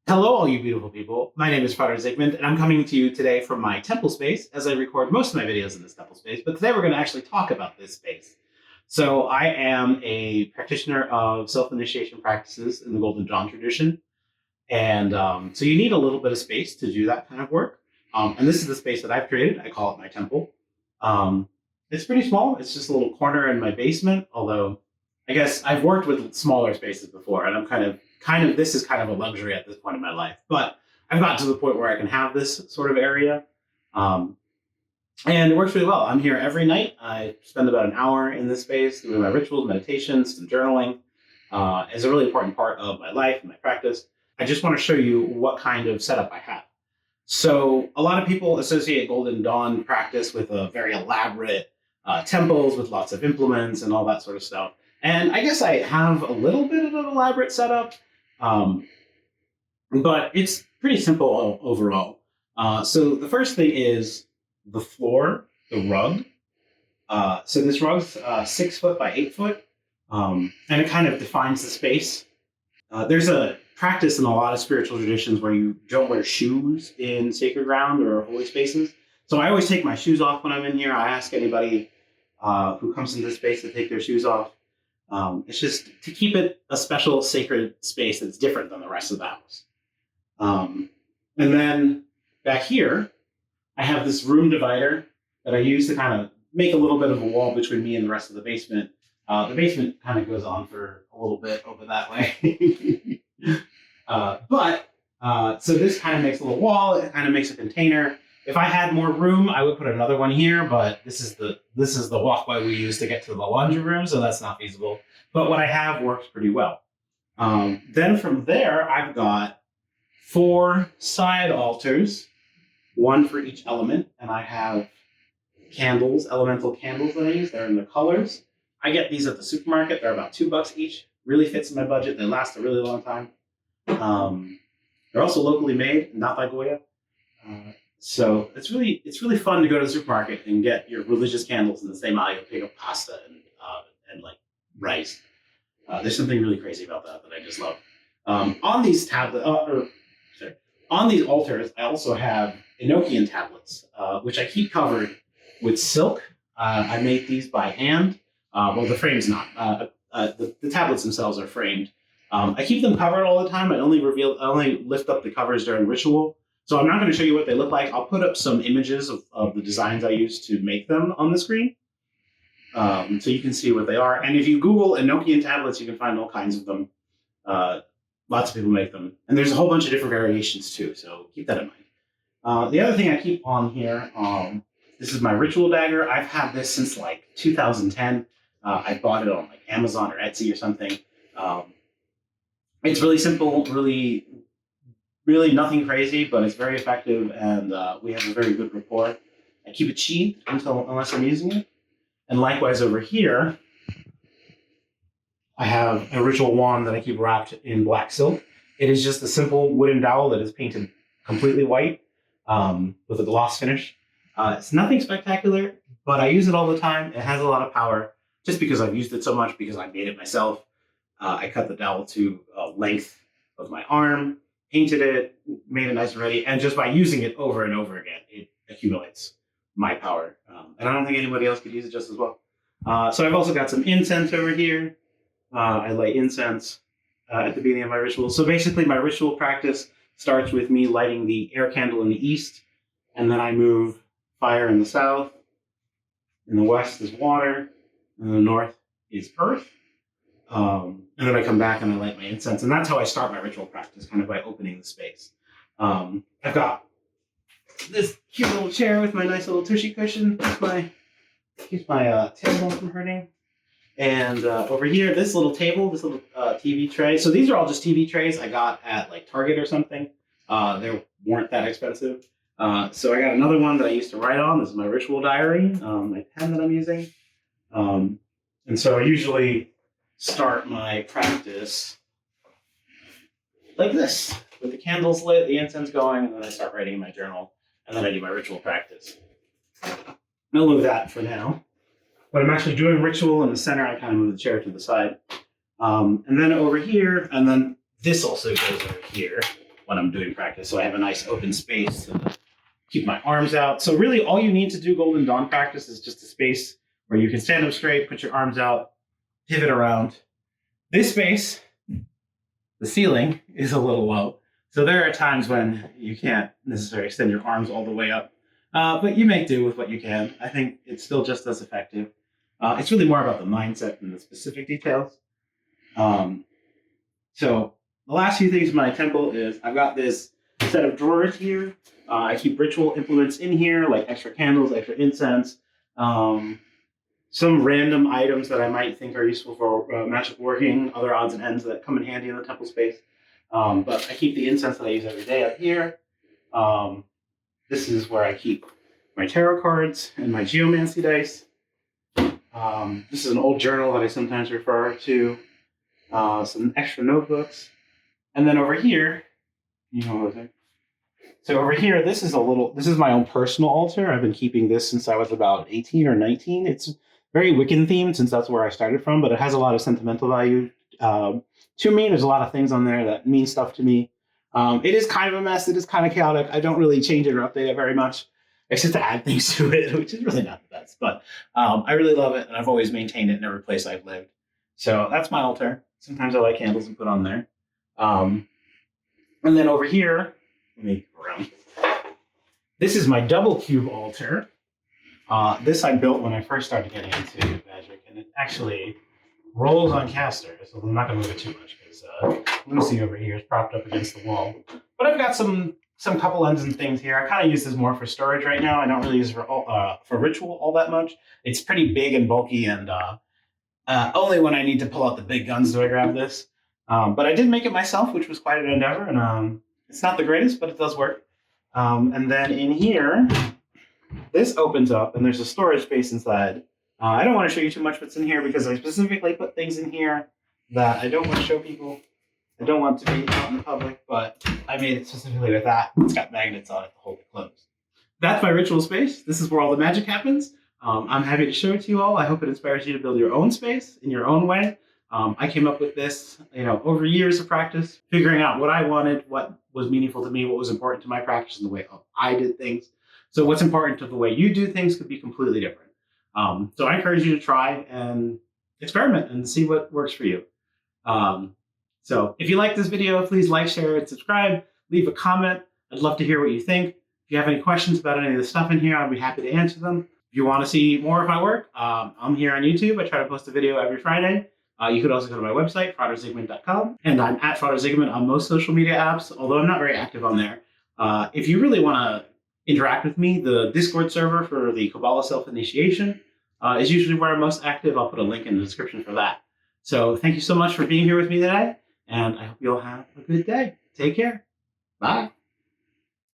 Hello, all you beautiful people. My name is Frater Zigmund, and I'm coming to you today from my temple space, as I record most of my videos in this temple space, but today we're going to actually talk about this space. So I am a practitioner of self-initiation practices in the Golden Dawn tradition, and so you need a little bit of space to do that kind of work. And this is the space that I've created. I call it my temple. It's pretty small. It's just a little corner in my basement, although I guess I've worked with smaller spaces before, and I'm kind of this is kind of a luxury at this point in my life. But I've gotten to the point where I can have this sort of area, and it works really well. I'm here every night. I spend about an hour in this space doing my rituals, meditations, and journaling. It's a really important part of my life and my practice. I just want to show you what kind of setup I have. So a lot of people associate Golden Dawn practice with a very elaborate temples with lots of implements and all that sort of stuff. And I guess I have a little bit of an elaborate setup, but it's pretty simple overall. So the first thing is the floor, the rug. So this rug's 6 foot by 8 foot, and it kind of defines the space. There's a practice in a lot of spiritual traditions where you don't wear shoes in sacred ground or holy spaces. So I always take my shoes off when I'm in here. I ask anybody who comes into the space to take their shoes off. It's just to keep it a special sacred space that's different than the rest of the house. And then back here, I have this room divider that I use to kind of make a little bit of a wall between me and the rest of the basement. The basement kind of goes on for a little bit over that way. So this kind of makes a little wall. It kind of makes a container. If I had more room, I would put another one here, but this is the walkway we use to get to the laundry room, so that's not feasible. But what I have works pretty well. Then from there, I've got 4 side altars, 1 for each element, and I have candles, elemental candles that I use. They're in the colors. I get these at the supermarket. They're about $2 each. Really fits in my budget. They last a really long time. They're also locally made, not by Goya. So it's really fun to go to the supermarket and get your religious candles in the same aisle. Pick up pasta and like rice. There's something really crazy about that I just love. On these on these altars, I also have Enochian tablets, which I keep covered with silk. I made these by hand. Well, the frame's not. The tablets themselves are framed. I keep them covered all the time. I only lift up the covers during ritual. So I'm not going to show you what they look like. I'll put up some images of the designs I used to make them on the screen, so you can see what they are. And if you Google Enochian tablets, you can find all kinds of them. Lots of people make them. And there's a whole bunch of different variations too, so keep that in mind. The other thing I keep on here, this is my ritual dagger. I've had this since like 2010. I bought it on like Amazon or Etsy or something. It's really simple, really nothing crazy, but it's very effective, and we have a very good rapport. I keep it sheathed unless I'm using it. And likewise over here, I have a ritual wand that I keep wrapped in black silk. It is just a simple wooden dowel that is painted completely white with a gloss finish. It's nothing spectacular, but I use it all the time. It has a lot of power just because I've used it so much, because I made it myself. I cut the dowel to length of my arm, painted it, made it nice and ready, and just by using it over and over again, it accumulates my power. And I don't think anybody else could use it just as well. So I've also got some incense over here. I light incense at the beginning of my ritual. So basically my ritual practice starts with me lighting the air candle in the east, and then I move fire in the south. In the west is water, and the north is earth. And then I come back and I light my incense, and that's how I start my ritual practice, kind of by opening the space. I've got this cute little chair with my nice little tushy cushion. Keeps my tailbone from hurting. And over here, this little table, this little TV tray. So these are all just TV trays I got at like Target or something. They weren't that expensive. So I got another one that I used to write on. This is my ritual diary, my pen that I'm using. And so I usually start my practice like this, with the candles lit, the incense going, and then I start writing in my journal, and then I do my ritual practice. I'll move that for now. But I'm actually doing ritual in the center. I kind of move the chair to the side. And then over here, and then this also goes over here. when I'm doing practice. So I have a nice open space to keep my arms out. So really all you need to do Golden Dawn practice is just a space where you can stand up straight, put your arms out, pivot around. This space, the ceiling, is a little low. So there are times when you can't necessarily extend your arms all the way up, but you make do with what you can. I think it's still just as effective. It's really more about the mindset than the specific details. So the last few things in my temple is I've got this set of drawers here. I keep ritual implements in here, like extra candles, extra incense, some random items that I might think are useful for magic working, other odds and ends that come in handy in the temple space. But I keep the incense that I use every day up here. This is where I keep my tarot cards and my geomancy dice. This is an old journal that I sometimes refer to. Some extra notebooks. And then over here, so over here, this is my own personal altar. I've been keeping this since I was about 18 or 19. It's very Wiccan themed since that's where I started from, but it has a lot of sentimental value to me. There's a lot of things on there that mean stuff to me. It is kind of a mess. It is kind of chaotic. I don't really change it or update it very much, except to add things to it, which is really not the best. But I really love it, and I've always maintained it in every place I've lived. So that's my altar. Sometimes I light candles and put on there. And then over here, let me go around. This is my double cube altar. This I built when I first started getting into magic, and it actually rolls on casters, so I'm not going to move it too much because Lucy over here is propped up against the wall. But I've got some couple ends and things here. I kind of use this more for storage right now. I don't really use it for ritual all that much. It's pretty big and bulky, and only when I need to pull out the big guns do I grab this. But I did make it myself, which was quite an endeavor, and it's not the greatest, but it does work. And then in here, this opens up, and there's a storage space inside. I don't want to show you too much what's in here because I specifically put things in here that I don't want to show people. I don't want to be out in the public, but I made it specifically with that. It's got magnets on it to hold it closed. That's my ritual space. This is where all the magic happens. I'm happy to show it to you all. I hope it inspires you to build your own space in your own way. I came up with this, over years of practice, figuring out what I wanted, what was meaningful to me, what was important to my practice, and the way I did things. So what's important to the way you do things could be completely different. So I encourage you to try and experiment and see what works for you. So if you like this video, please like, share, and subscribe. Leave a comment. I'd love to hear what you think. If you have any questions about any of the stuff in here, I'd be happy to answer them. If you want to see more of my work, I'm here on YouTube. I try to post a video every Friday. You could also go to my website, fraterzigmund.com. And I'm at Frater Zigmund on most social media apps, although I'm not very active on there. If you really want to interact with me, the Discord server for the Kabbalah Self-Initiation is usually where I'm most active. I'll put a link in the description for that. So thank you so much for being here with me today, and I hope you all have a good day. Take care. Bye.